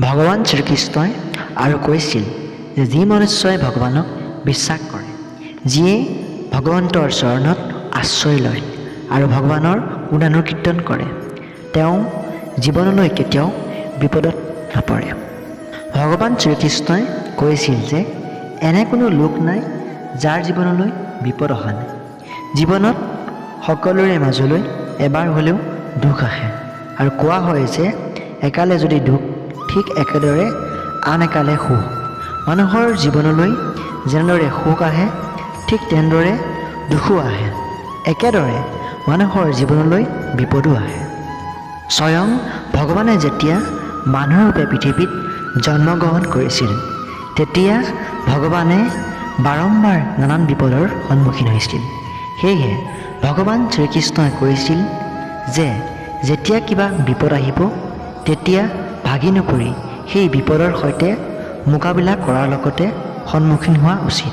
ভগৱান শ্ৰীকৃষ্ণই আৰু কৈছিল যে যি মনুষ্যই ভগৱানক বিশ্বাস কৰে, যিয়ে ভগৱন্তৰ চৰণত আশ্ৰয় লয় আৰু ভগৱানৰ গুণানুকীৰ্তন কৰে, তেওঁ জীৱনলৈ কেতিয়াও বিপদত নপৰে। ভগৱান শ্ৰীকৃষ্ণই কৈছিল যে এনে কোনো লোক নাই যাৰ জীৱনলৈ বিপদ অহা নাই। জীৱনত সকলোৰে মাজলৈ এবাৰ হ'লেও দুখ আহে আৰু কোৱা হয় যে একালে যদি দুখ, ঠিক একেদৰে আন একালে সুখ। মানুহৰ জীৱনলৈ যেনেদৰে সুখ আহে, ঠিক তেনেদৰে দুখো আহে। একেদৰে মানুহৰ জীৱনলৈ বিপদো আহে। স্বয়ং ভগৱানে যেতিয়া মানুহৰূপে পৃথিৱীত জন্মগ্ৰহণ কৰিছিল, তেতিয়া ভগৱানে বাৰম্বাৰ নানান বিপদৰ সন্মুখীন হৈছিল। সেয়েহে ভগৱান শ্ৰীকৃষ্ণই কৈছিল যে যেতিয়া কিবা বিপদ আহিব, তেতিয়া ভাগি নপৰি সেই বিপদৰ সৈতে মোকাবিলা কৰাৰ লগতে সন্মুখীন হোৱা উচিত।